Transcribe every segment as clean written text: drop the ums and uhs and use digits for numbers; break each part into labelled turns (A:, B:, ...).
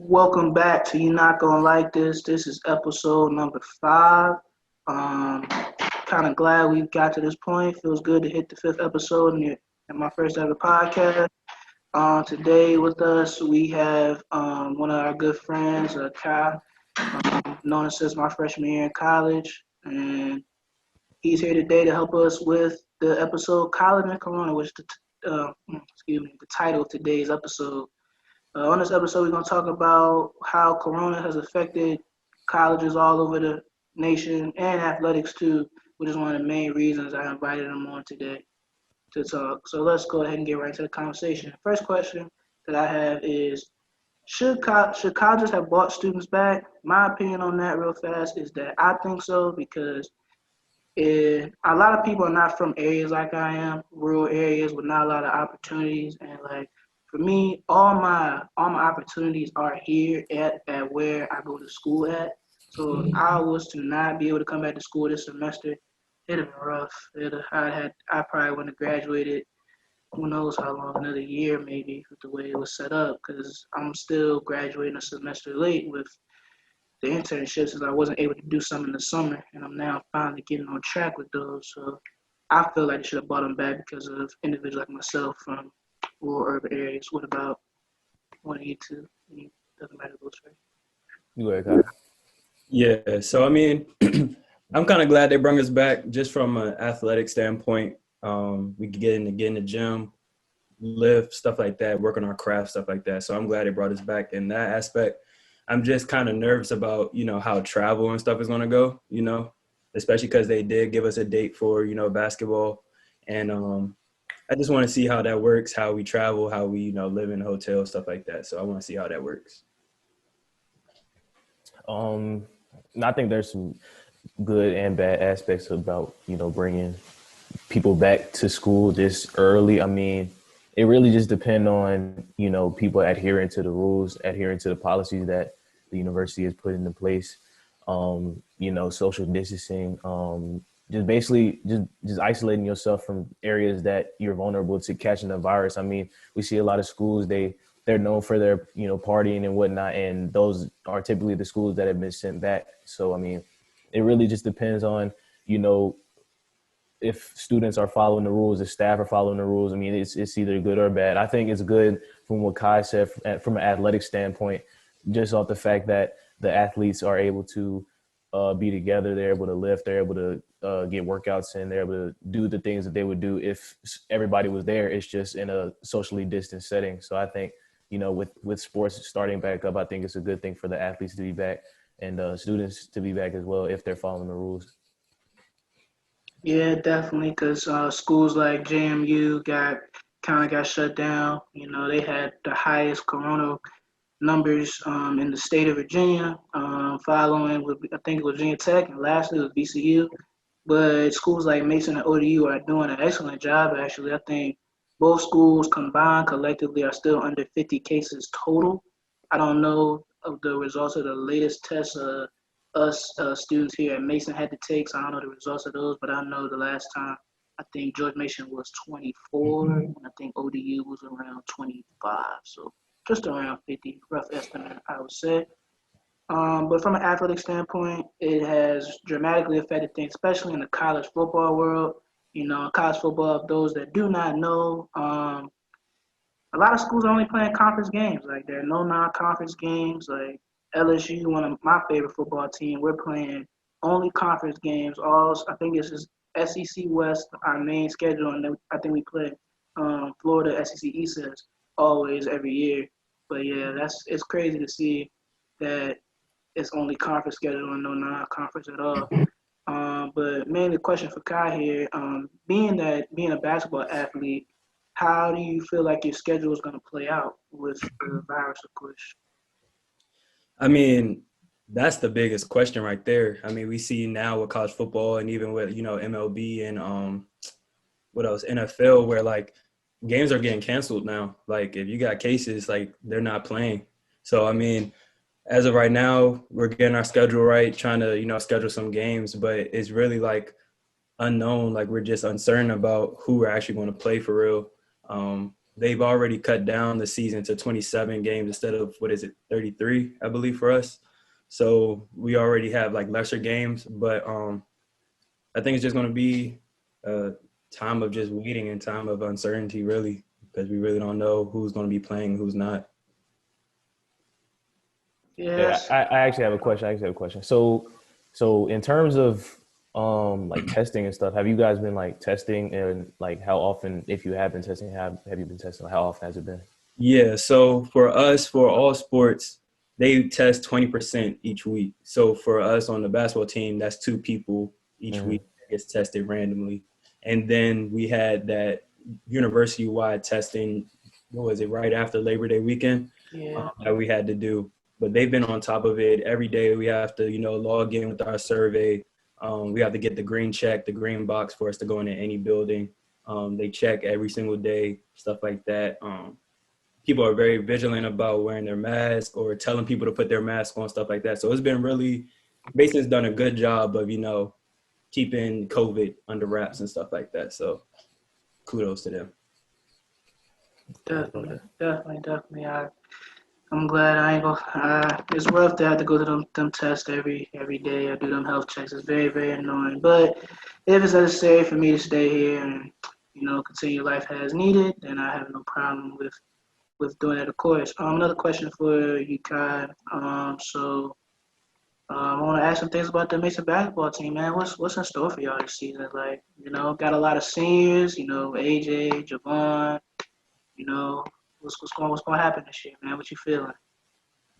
A: Welcome back to You Not Gonna Like This. This is episode number 5. Um, kind of glad we got to this point. Feels good to hit the 5th episode in my first ever podcast. Today with us we have one of our good friends, Kai, known us since my freshman year in college, and he's here today to help us with the episode "College and Corona," which the title of today's episode. On this episode, we're going to talk about how Corona has affected colleges all over the nation and athletics too, which is one of the main reasons I invited him on today to talk. So let's go ahead and get right into the conversation. First question that I have is, should colleges have brought students back? My opinion on that real fast is that I think so because a lot of people are not from areas like I am, rural areas with not a lot of opportunities, and like for me, all my opportunities are here at where I go to school at. So if I was to not be able to come back to school this semester, it'd have been rough. I probably wouldn't have graduated. Who knows how long? Another year maybe with the way it was set up. Because I'm still graduating a semester late with the internships, as I wasn't able to do some in the summer, and I'm now finally getting on track with those. So I feel like I should have brought them back because of individuals like myself from rural urban areas. What about one of you two? Doesn't matter who's first.
B: You go ahead, Kkari.
C: Yeah, so I mean, I'm kind of glad they brought us back just from an athletic standpoint. We could get in the gym, lift, stuff like that, work on our craft, stuff like that. So I'm glad they brought us back in that aspect. I'm just kind of nervous about, how travel and stuff is going to go, especially because they did give us a date for, basketball. And I just want to see how that works, how we travel, how we, live in a hotel, stuff like that. So I want to see how that works.
B: I think there's some good and bad aspects about, bringing people back to school this early. I mean, it really just depends on, people adhering to the rules, adhering to the policies that the university has put into place. Social distancing, just basically just isolating yourself from areas that you're vulnerable to catching the virus. I mean, we see a lot of schools, they're known for their, partying and whatnot. And those are typically the schools that have been sent back. So, I mean, it really just depends on, if students are following the rules, if staff are following the rules. I mean, it's either good or bad. I think it's good from what Kai said from an athletic standpoint, just off the fact that the athletes are able to be together. They're able to lift. They're able to get workouts in. They're able to do the things that they would do if everybody was there. It's just in a socially distant setting. So I think, with sports starting back up, I think it's a good thing for the athletes to be back and students to be back as well if they're following the rules.
A: Yeah, definitely, because schools like JMU got shut down. They had the highest corona numbers in the state of Virginia, following with I think Virginia Tech, and lastly was VCU. But schools like Mason and ODU are doing an excellent job. Actually, I think both schools combined collectively are still under 50 cases total. I don't know of the results of the latest tests us students here at Mason had to take, so I don't know the results of those, but I know the last time I think George Mason was 24, and I think ODU was around 25, so just around 50, rough estimate, I would say. But from an athletic standpoint, it has dramatically affected things, especially in the college football world. College football, those that do not know, a lot of schools are only playing conference games. Like, there are no non-conference games. Like, LSU, one of my favorite football team, we're playing only conference games. I think it's just SEC West, our main schedule, and then I think we play Florida SEC East always every year. But yeah, it's crazy to see that it's only conference schedule and no non-conference at all. But mainly the question for Kai here, being a basketball athlete, how do you feel like your schedule is going to play out with the virus, of course?
C: I mean, that's the biggest question right there. I mean, we see now with college football and even with, MLB and what else, NFL, where like games are getting canceled now. Like if you got cases, like they're not playing. So, I mean, as of right now, we're getting our schedule right, trying to, schedule some games, but it's really like unknown. Like we're just uncertain about who we're actually going to play for real. they've already cut down the season to 27 games instead of, 33, I believe, for us. So we already have like lesser games, but I think it's just going to be a time of just waiting and time of uncertainty, really, because we really don't know who's going to be playing, who's not.
B: Yeah,
A: Yes.
B: I actually have a question. So in terms of like testing and stuff, have you guys been like testing, and like how often, if you have been testing, have you been testing? How often has it been?
C: Yeah, so for us, for all sports, they test 20% each week. So for us on the basketball team, that's 2 people each
B: Mm-hmm.
C: week that gets tested randomly. And then we had that university-wide testing, what was it, right after Labor Day weekend
A: Yeah.
C: that we had to do. But they've been on top of it. Every day we have to, log in with our survey. We have to get the green check, the green box for us to go into any building. They check every single day, stuff like that. People are very vigilant about wearing their mask or telling people to put their mask on, stuff like that. So it's been really, Mason's done a good job of, keeping COVID under wraps and stuff like that. So kudos to them.
A: Definitely. I'm glad. I ain't gonna. It's rough to have to go to them tests every day or do them health checks. It's very annoying. But if it's necessary for me to stay here and continue life as needed, then I have no problem with doing it. Of course. Another question for you, Kai. I want to ask some things about the Mason basketball team, man. What's in store for y'all this season? Like, got a lot of seniors. AJ, Javon. You know, what's going to happen this year, man? What you feeling?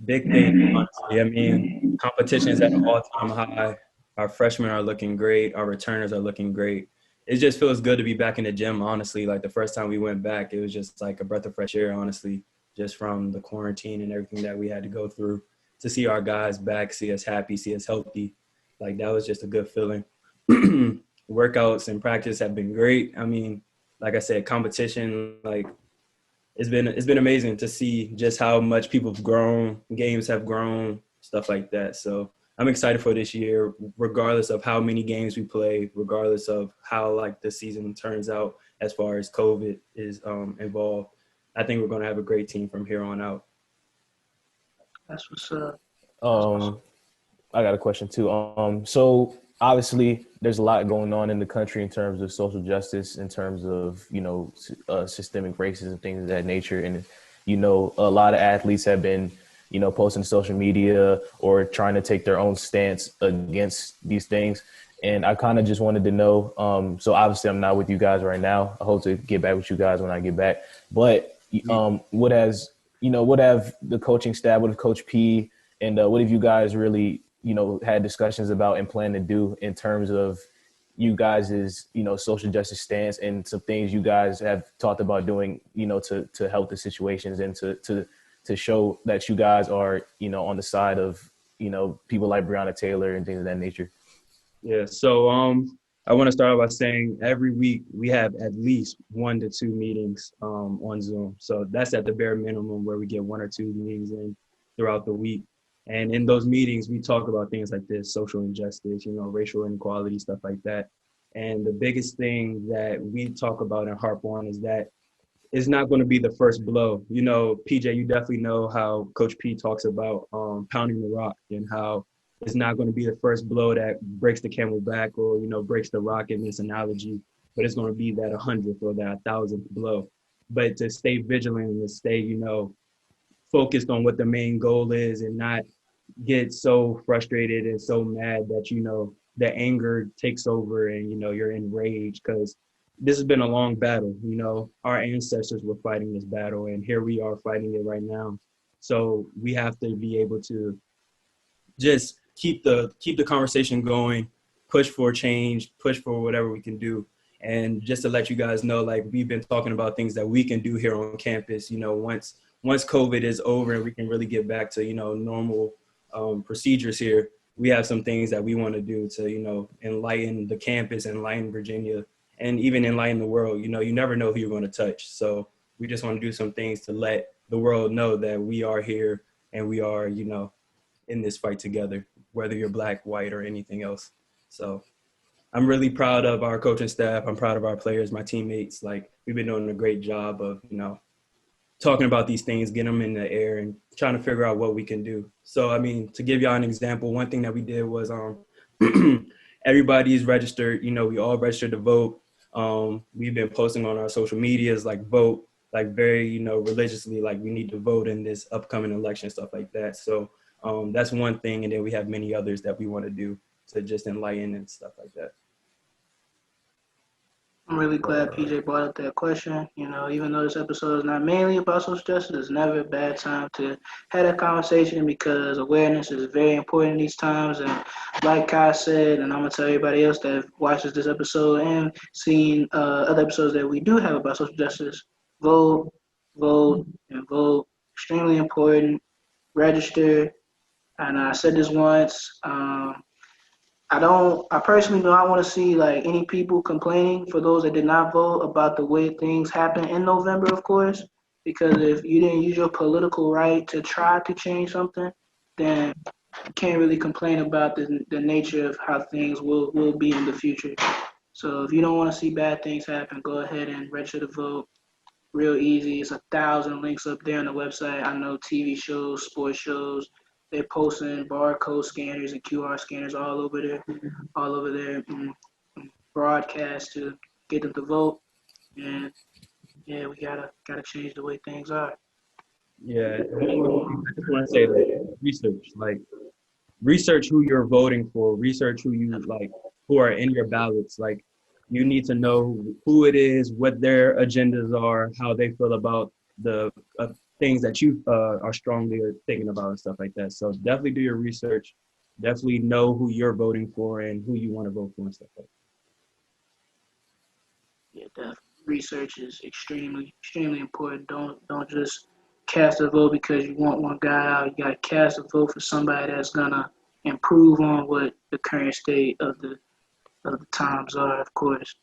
C: Big thing, honestly. I mean, competition is at an all-time high. Our freshmen are looking great. Our returners are looking great. It just feels good to be back in the gym, honestly. Like the first time we went back, it was just like a breath of fresh air, honestly, just from the quarantine and everything that we had to go through. To see our guys back, see us happy, see us healthy, like that was just a good feeling. Workouts and practice have been great. I mean, like I said, competition, like it's been amazing to see just how much people have grown, games have grown, stuff like that. So I'm excited for this year, regardless of how many games we play, regardless of how like the season turns out as far as COVID is involved. I think we're going to have a great team from here on out.
A: That's what's up.
B: I got a question too. So obviously there's a lot going on in the country in terms of social justice, in terms of, systemic racism, things of that nature. And, a lot of athletes have been, posting to social media or trying to take their own stance against these things. And I kind of just wanted to know, so obviously I'm not with you guys right now. I hope to get back with you guys when I get back. But what have the coaching staff, what have Coach P and what have you guys really, had discussions about and plan to do in terms of you guys' social justice stance and some things you guys have talked about doing, to help the situations and to show that you guys are, on the side of, people like Breonna Taylor and things of that nature?
C: Yeah, so I want to start by saying every week we have at least 1 to 2 meetings on Zoom. So that's at the bare minimum where we get 1 or 2 meetings in throughout the week. And in those meetings, we talk about things like this, social injustice, racial inequality, stuff like that. And the biggest thing that we talk about and harp on is that it's not going to be the first blow. PJ, you definitely know how Coach P talks about pounding the rock and how it's not going to be the first blow that breaks the camel back or, breaks the rock in this analogy, but it's going to be that 100th or that 1,000th blow. But to stay vigilant and to stay, focused on what the main goal is and not get so frustrated and so mad that, the anger takes over and, you're enraged because this has been a long battle. Our ancestors were fighting this battle and here we are fighting it right now. So we have to be able to just keep the conversation going, push for change, push for whatever we can do. And just to let you guys know, like we've been talking about things that we can do here on campus, once COVID is over and we can really get back to, normal procedures here, we have some things that we want to do to, enlighten the campus, enlighten Virginia, and even enlighten the world. You never know who you're going to touch. So we just want to do some things to let the world know that we are here and we are, in this fight together, whether you're black, white, or anything else. So I'm really proud of our coaching staff. I'm proud of our players, my teammates. Like we've been doing a great job of, talking about these things, getting them in the air and trying to figure out what we can do. So, I mean, to give y'all an example, one thing that we did was everybody's registered, we all registered to vote. We've been posting on our social medias, like vote, like very, religiously, like we need to vote in this upcoming election, stuff like that. So that's one thing. And then we have many others that we want to do to just enlighten and stuff like that.
A: I'm really glad PJ brought up that question. Even though this episode is not mainly about social justice, it's never a bad time to have that conversation because awareness is very important in these times. And like Kai said, and I'm going to tell everybody else that watches this episode and seen other episodes that we do have about social justice, vote, vote, and vote. Extremely important. Register. And I said this once. I personally do not want to see like any people complaining for those that did not vote about the way things happen in November, of course, because if you didn't use your political right to try to change something, then you can't really complain about the nature of how things will be in the future. So if you don't want to see bad things happen, go ahead and register to vote. Real easy. It's 1,000 links up there on the website. I know TV shows, sports shows, they're posting barcode scanners and QR scanners all over there, broadcast to get them to vote. And yeah, we gotta change the way things are.
C: Yeah, I just want to say research who you're voting for, research who are in your ballots. Like, you need to know who it is, what their agendas are, how they feel about the things that you are strongly thinking about and stuff like that. So definitely do your research. Definitely know who you're voting for and who you want to vote for and stuff like
A: that. Yeah, definitely. Research is extremely important. Don't just cast a vote because you want one guy out. You gotta cast a vote for somebody that's gonna improve on what the current state of the times are, of course.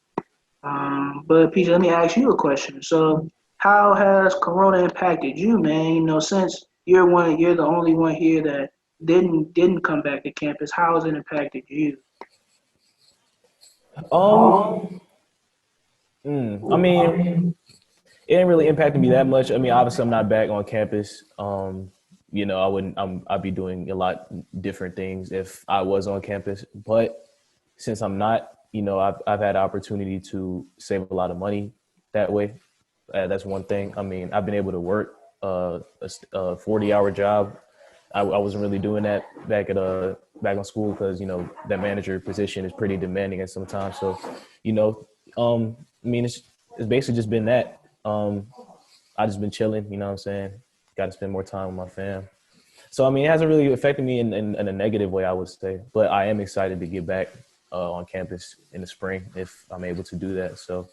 A: But PJ, let me ask you a question. So, how has Corona impacted you, man? Since you're the only one here that didn't come back to campus. How has it impacted you?
B: I mean, it ain't really impacted me that much. I mean, obviously, I'm not back on campus. I'd be doing a lot different things if I was on campus. But since I'm not, I've had the opportunity to save a lot of money that way. That's one thing. I mean, I've been able to work a 40-hour job. I wasn't really doing that back on school because that manager position is pretty demanding at some time. So, I mean, it's basically just been that. I just been chilling. You know what I'm saying? Got to spend more time with my fam. So, I mean, it hasn't really affected me in a negative way, I would say. But I am excited to get back on campus in the spring if I'm able to do that. So,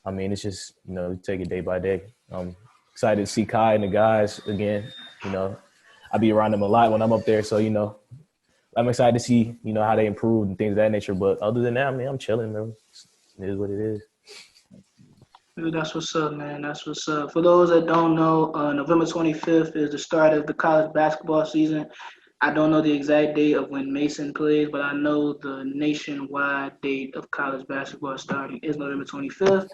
B: I mean, it's just, take it day by day. I'm excited to see Kai and the guys again. I be around them a lot when I'm up there. So, I'm excited to see, how they improve and things of that nature. But other than that, I mean, I'm chilling, bro. It is what it is.
A: Dude, that's what's up, man. That's what's up. For those that don't know, November 25th is the start of the college basketball season. I don't know the exact date of when Mason plays, but I know the nationwide date of college basketball starting is November 25th.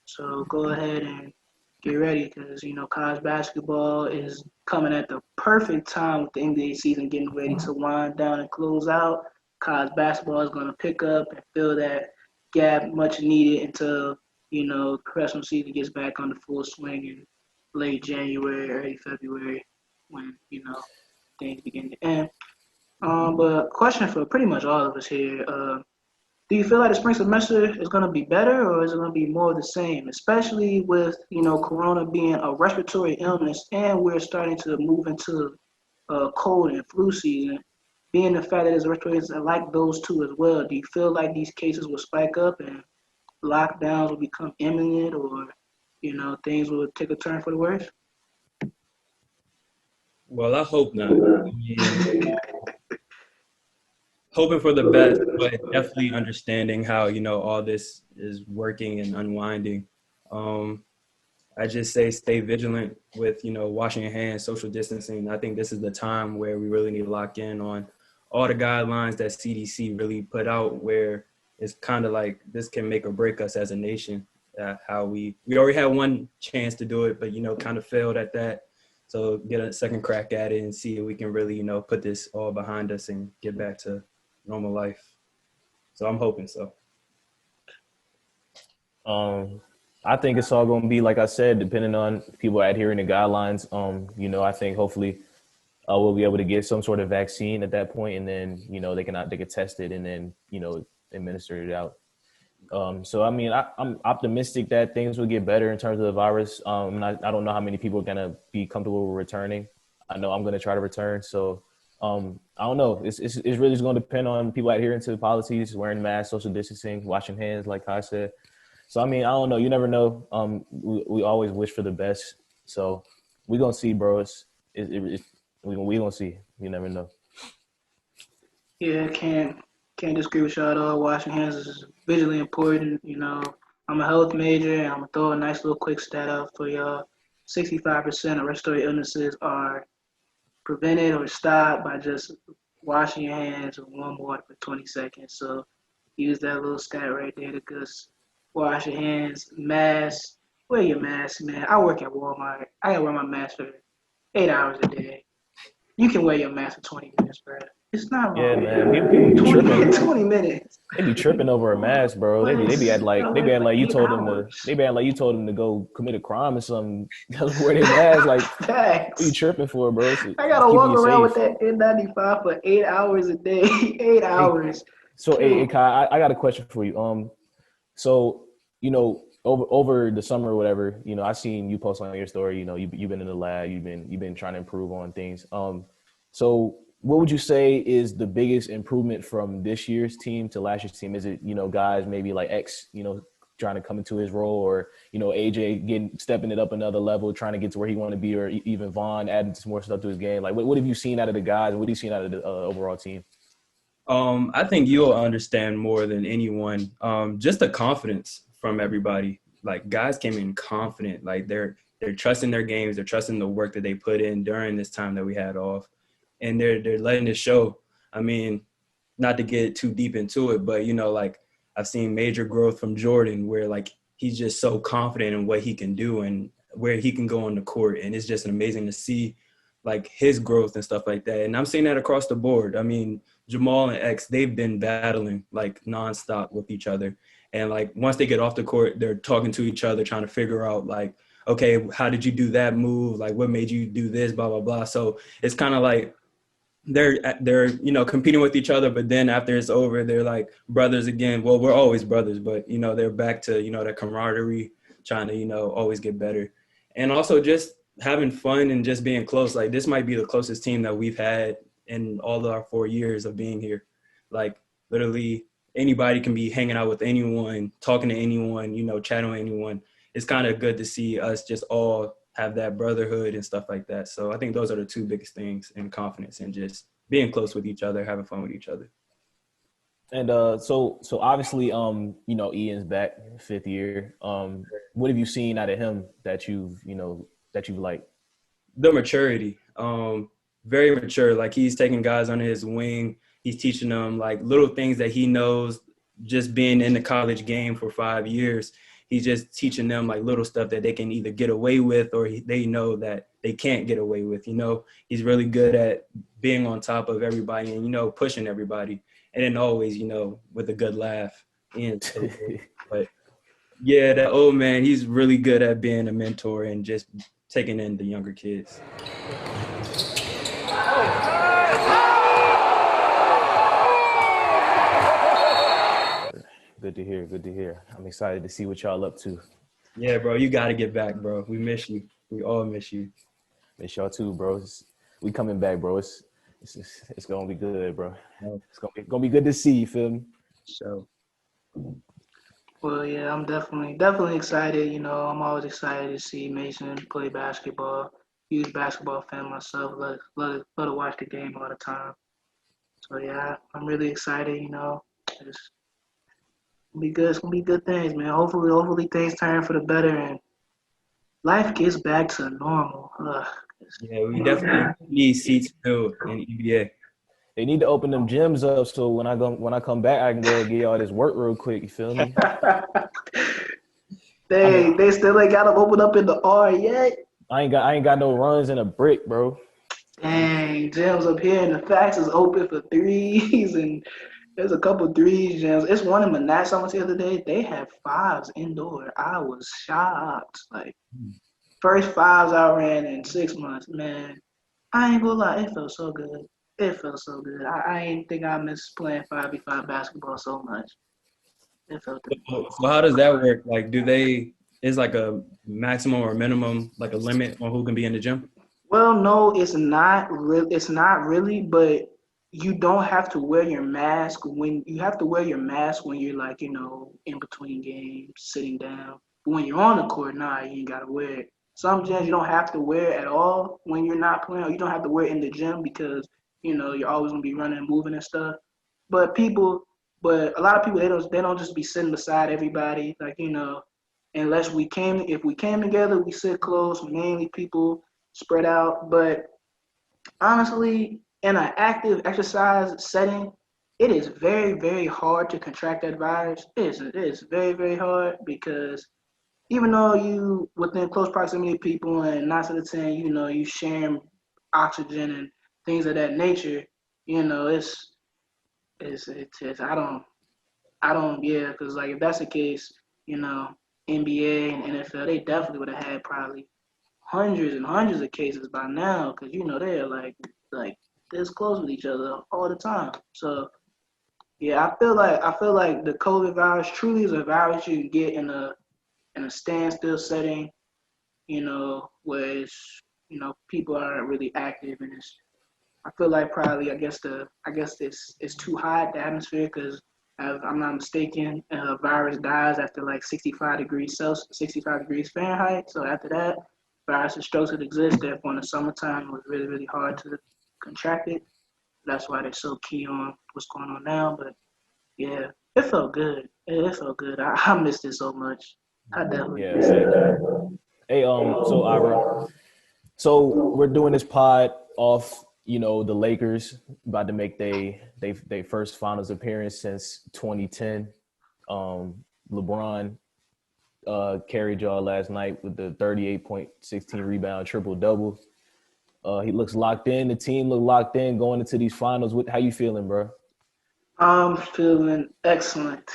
A: So go ahead and get ready because, college basketball is coming at the perfect time with the NBA season getting ready to wind down and close out. College basketball is going to pick up and fill that gap much needed until, professional season gets back on the full swing in late January, early February when, things begin to end. But question for pretty much all of us here. Do you feel like the spring semester is going to be better or is it going to be more of the same, especially with, Corona being a respiratory illness and we're starting to move into cold and flu season, being the fact that there's respiratory illness like those two as well, do you feel like these cases will spike up and lockdowns will become imminent or, things will take a turn for the worse?
C: Well, I hope not. I mean, hoping for the best, but definitely understanding how, all this is working and unwinding. I just say stay vigilant with, washing your hands, social distancing. I think this is the time where we really need to lock in on all the guidelines that CDC really put out, where it's kind of like this can make or break us as a nation. how we already had one chance to do it, but, kind of failed at that. So get a second crack at it and see if we can really, put this all behind us and get back to normal life. So I'm hoping so.
B: I think it's all going to be, like I said, depending on people adhering to guidelines. I think hopefully we'll be able to get some sort of vaccine at that point, and then, they can test it and then, administer it out. So, I mean, I'm optimistic that things will get better in terms of the virus. And I don't know how many people are going to be comfortable with returning. I know I'm going to try to return. So, I don't know. It's really just going to depend on people adhering to the policies, wearing masks, social distancing, washing hands, like I said. So, I mean, I don't know. You never know. We always wish for the best. So we're going to see, bro. We're going to see. You never know.
A: Yeah, can't disagree with y'all at all. Washing hands is visually important. I'm a health major, and I'm going to throw a nice little quick stat out for y'all. 65% of respiratory illnesses are prevented or stopped by just washing your hands with warm water for 20 seconds. So use that little stat right there to just wash your hands. Mask, wear your mask, man. I work at Walmart. I gotta wear my mask for 8 hours a day. You can wear your mask for 20 minutes, bro. It's not wrong.
B: Yeah, man. People be tripping.
A: 20 minutes.
B: They be tripping over a mask, bro. They be acting like you told them to. They be acting like you told them to go commit a crime or something. Wear their mask. Like, what you tripping for, bro?
A: I gotta walk around with that N95 for 8 hours a day. 8 hours.
B: So, hey, Kai, I got a question for you. So, over the summer or whatever, I seen you post on your story. You've been in the lab. You've been trying to improve on things. So what would you say is the biggest improvement from this year's team to last year's team? Is it, guys maybe like X, trying to come into his role, or, AJ stepping it up another level, trying to get to where he wanted to be, or even Vaughn adding some more stuff to his game? Like, what have you seen out of the guys? What have you seen out of the overall team?
C: I think you'll understand more than anyone. Just the confidence from everybody. Like, guys came in confident. Like, they're trusting their games. They're trusting the work that they put in during this time that we had off. And they're letting it show. I mean, not to get too deep into it, but, like, I've seen major growth from Jordan, where, like, he's just so confident in what he can do and where he can go on the court. And it's just amazing to see, like, his growth and stuff like that. And I'm seeing that across the board. I mean, Jamal and X, they've been battling, like, nonstop with each other. And, like, once they get off the court, they're talking to each other, trying to figure out, like, okay, how did you do that move? Like, what made you do this, blah, blah, blah. So it's kind of like, they're competing with each other, but then after it's over, they're like brothers again. Well, we're always brothers, but they're back to that camaraderie, trying to always get better, and also just having fun and just being close. Like, this might be the closest team that we've had in all of our 4 years of being here. Like, literally anybody can be hanging out with anyone, talking to anyone, chatting with anyone. It's kind of good to see us just all have that brotherhood and stuff like that. So I think those are the two biggest things, and confidence and just being close with each other, having fun with each other.
B: And so obviously, Ian's back, 5th year. What have you seen out of him that you've liked?
C: The maturity, very mature. Like, he's taking guys under his wing. He's teaching them, like, little things that he knows just being in the college game for 5 years. He's just teaching them, like, little stuff that they can either get away with, or they know that they can't get away with. He's really good at being on top of everybody and, pushing everybody. And then always, with a good laugh. But, yeah, that old man, he's really good at being a mentor and just taking in the younger kids.
B: Good to hear. I'm excited to see what y'all up to.
C: Yeah, bro, you got to get back, bro. We miss you. We all miss you.
B: Miss y'all too, bro. We coming back, bro. It's gonna be good, bro. It's gonna be good to see you. Feel me?
C: So.
A: Well, yeah, I'm definitely excited. I'm always excited to see Mason play basketball. Huge basketball fan myself. Love to watch the game all the time. So yeah, I'm really excited. It's gonna be good. It's gonna be good things, man. Hopefully things turn for the better and life gets back to normal.
C: Yeah, we definitely need seats filled in EBA.
B: They need to open them gyms up so when I come back, I can go get y'all this work real quick. You feel me?
A: They still ain't got him open up in the R yet.
B: I ain't got no runs in a brick, bro.
A: Dang, Gems up here, and the Facts is open for threes, and there's a couple threes, Gems. It's one in Manassas I went to the other day. They have fives indoor. I was shocked. Like, first fives I ran in 6 months, man. I ain't gonna lie, it felt so good. It felt so good. I ain't think I missed playing 5v5 basketball so much. It felt good.
C: So how does that work? Like, is like a maximum or minimum, like a limit on who can be in the gym?
A: Well, no, it's not real. It's not really, but you don't have to wear your mask when you have to wear your mask when you're like, in between games, sitting down. But when you're on the court, nah, you ain't gotta wear it. Some gyms you don't have to wear it at all when you're not playing, or you don't have to wear it in the gym because you're always gonna be running and moving and stuff. But a lot of people they don't just be sitting beside everybody like unless if we came together, we sit close, mainly people spread out. But honestly, in an active exercise setting, it is very, very hard to contract that virus. It is very, very hard because even though you within close proximity of people and 9 out of 10, you sharing oxygen and things of that nature, it's I don't yeah, because like if that's the case, NBA and NFL they definitely would have had probably hundreds and hundreds of cases by now because they're like this close with each other all the time. So yeah, I feel like the COVID virus truly is a virus you can get in a standstill setting, where people aren't really active and I feel like probably it's too hot the atmosphere because if I'm not mistaken, virus dies after like 65 degrees Celsius, 65 degrees Fahrenheit. So after that, virus and strokes would exist. Therefore, in the summertime, it was really, really hard to contract it. That's why they're so key on what's going on now. But yeah, it felt good. It felt good. I missed it so much. I definitely missed it.
B: Hey, so Ira, so we're doing this pod off, the Lakers about to make they first finals appearance since 2010. LeBron carried y'all last night with the 38 point, 16 rebound, triple double. He looks locked in. The team look locked in going into these finals. How you feeling, bro?
A: I'm feeling excellent.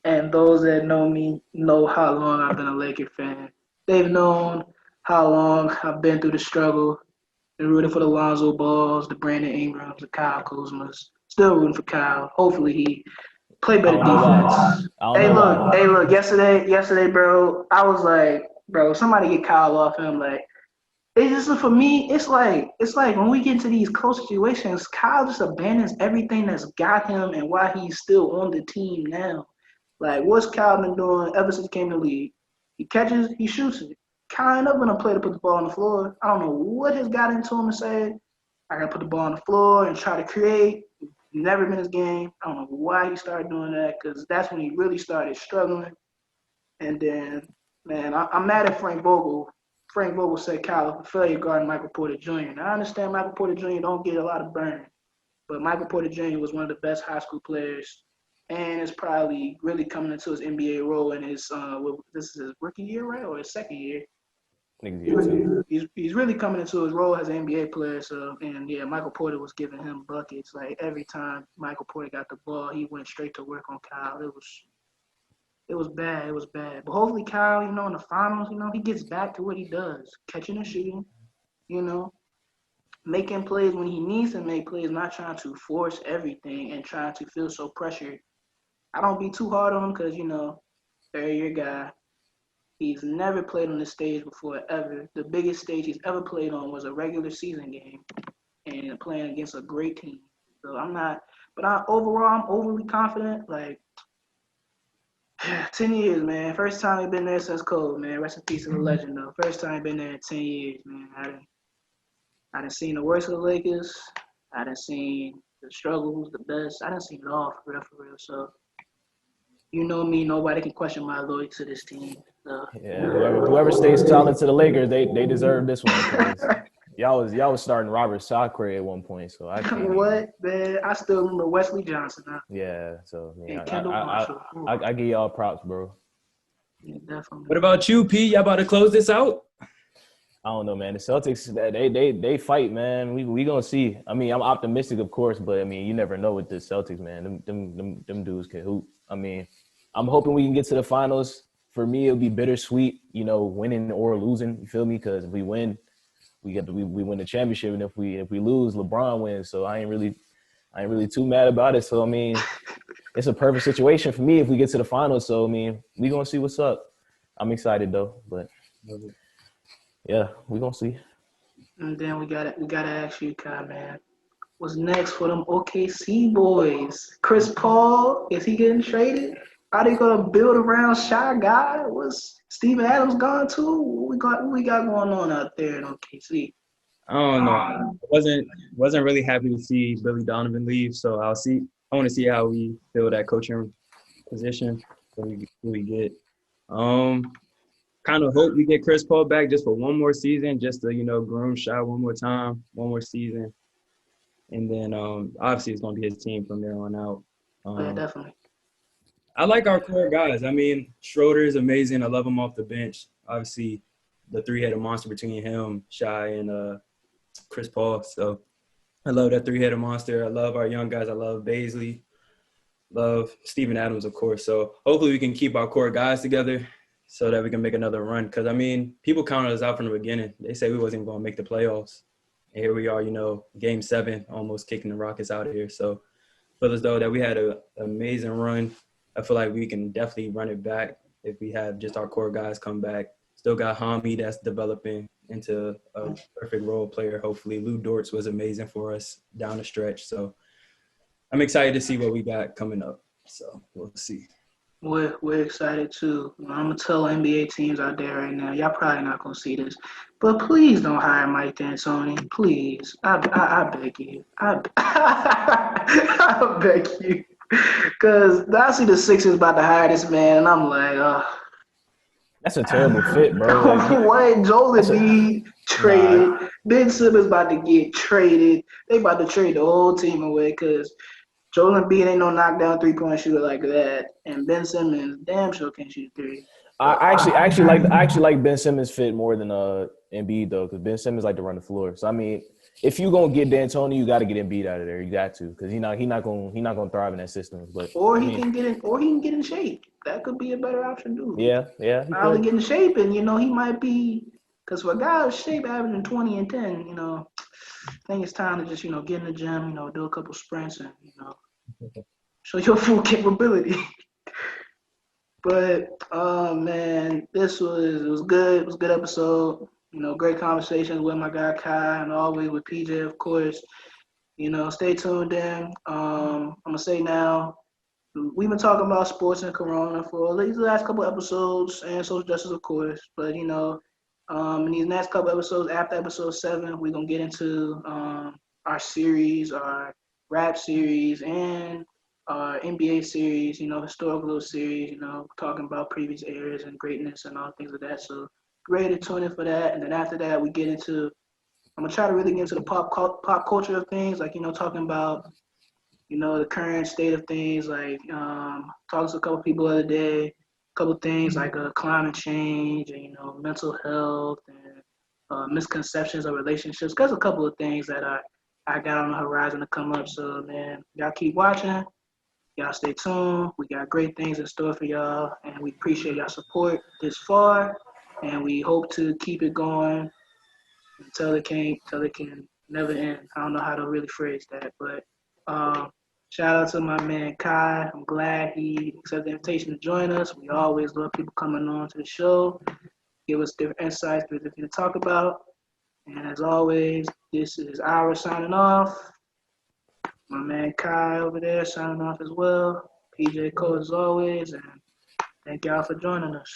A: And those that know me know how long I've been a Laker fan. They've known how long I've been through the struggle. Been rooting for the Lonzo Balls, the Brandon Ingrams, the Kyle Kuzmas. Still rooting for Kyle. Hopefully he play better defense. Hey, look. Yesterday, bro, I was like, bro, somebody get Kyle off him. Like, it's just for me. It's like when we get into these close situations, Kyle just abandons everything that's got him and why he's still on the team now. Like, what's Kyle been doing ever since he came to the league? He catches, he shoots it. Kyle ain't never gonna play to put the ball on the floor. I don't know what has got into him and said, I gotta put the ball on the floor and try to create. Never been his game. I don't know why he started doing that because that's when he really started struggling. And then, man, I'm mad at Frank Vogel. Frank Vogel said Kyle is a failure guarding Michael Porter Jr. Now, I understand Michael Porter Jr. don't get a lot of burn, but Michael Porter Jr. was one of the best high school players and is probably really coming into his NBA role in his this is his rookie year, right, or his second year. He's really coming into his role as an NBA player. So, and yeah, Michael Porter was giving him buckets. Like every time Michael Porter got the ball, he went straight to work on Kyle. It was bad. It was bad. But hopefully Kyle, in the finals, he gets back to what he does, catching and shooting, making plays when he needs to make plays, not trying to force everything and trying to feel so pressured. I don't be too hard on him because, third-year guy. He's never played on this stage before, ever. The biggest stage he's ever played on was a regular season game and playing against a great team. So overall, I'm overly confident. Like, 10 years, man. First time he's been there since Cole, man. Rest in peace to the legend, though. First time he's been there in 10 years, man. I done seen the worst of the Lakers. I done seen the struggles, the best. I done seen it all, for real. So, you know me, nobody can question my loyalty to this team. So.
B: Yeah, whoever stays talented to the Lakers, they deserve this one. Y'all was starting Robert Sacre at one point, so I can't.
A: What, man? I still remember Wesley Johnson now.
B: Yeah, so
A: and Kendall Marshall.
B: I give y'all props, bro.
A: Yeah, definitely.
C: What about you, P? Y'all about to close this out?
B: I don't know, man. The Celtics, they fight, man. We gonna see. I mean, I'm optimistic, of course, but I mean, you never know with the Celtics, man. Them dudes can hoop. I mean, I'm hoping we can get to the finals. For me, it'll be bittersweet, winning or losing. You feel me? Because if we win, we win the championship, and if we lose, LeBron wins. So I ain't really too mad about it. So I mean, it's a perfect situation for me if we get to the finals. So I mean, we gonna see what's up. I'm excited though, but yeah, we gonna see.
A: And then we gotta ask you, Kai, man, what's next for them OKC boys? Chris Paul, is he getting traded? Are they gonna build around Shy Guy? What's Steven Adams gone too? What we got going on out there in OKC?
C: I don't know. I wasn't really happy to see Billy Donovan leave, so I want to see how we fill that coaching position who we get. Kind of hope we get Chris Paul back just for one more season, just to groom Shy one more time, one more season, and then obviously it's gonna be his team from there on out.
A: Yeah, definitely.
C: I like our core guys. I mean, Schroeder is amazing. I love him off the bench. Obviously, the three-headed monster between him, Shy, and Chris Paul. So I love that three-headed monster. I love our young guys. I love Baisley. Love Steven Adams, of course. So hopefully we can keep our core guys together so that we can make another run. Because, I mean, people counted us out from the beginning. They said we wasn't going to make the playoffs. And here we are, Game 7, almost kicking the Rockets out of here. So I feel as though that we had an amazing run. I feel like we can definitely run it back if we have just our core guys come back. Still got Hami that's developing into a perfect role player, hopefully. Lou Dortz was amazing for us down the stretch. So I'm excited to see what we got coming up. So we'll see.
A: We're excited too. I'm gonna tell NBA teams out there right now, y'all probably not gonna see this, but please don't hire Mike D'Antoni. Please, I beg you. I beg you, because I see the Sixers about to hire this man, and I'm like,
B: That's a terrible fit, bro. Like,
A: what? Joel Embiid traded. Ben Simmons about to get traded. They about to trade the whole team away because Joel Embiid ain't no knockdown 3-point shooter like that, and Ben Simmons damn sure can't shoot three.
B: I actually like Ben Simmons fit more than Embiid though, because Ben Simmons like to run the floor. So I mean, if you gonna get D'Antoni, you got to get Embiid out of there. You got to, because he not gonna thrive in that system. But
A: he can get in shape. That could be a better option too.
B: Yeah.
A: Probably get in shape, and he might be, because for a guy with shape averaging 20 and 10, I think it's time to just get in the gym, do a couple sprints, and show your full capability. But man, it was good. It was a good episode. Great conversations with my guy Kai, and always with PJ, of course. Stay tuned in. I'm gonna say now, we've been talking about sports and Corona for these last couple episodes, and social justice, of course. But in these next couple episodes, after episode 7, we're gonna get into our series, our rap series, and NBA series, historical series, talking about previous eras and greatness and all things of that. So ready to tune in for that. And then after that, we get into, I'm going to try to really get into the pop culture of things, like, talking about, the current state of things, like talking to a couple people the other day, a couple things like climate change and, mental health and misconceptions of relationships. There's a couple of things that I got on the horizon to come up. So, man, y'all keep watching. Y'all stay tuned. We got great things in store for y'all, and we appreciate y'all support this far, and we hope to keep it going until it can never end. I don't know how to really phrase that, but shout out to my man Kai. I'm glad he accepted the invitation to join us. We always love people coming on to the show, give us different insights, different things to talk about. And as always, this is Ira signing off. My man Kai over there signing off as well. PJ Cole as always, and thank y'all for joining us.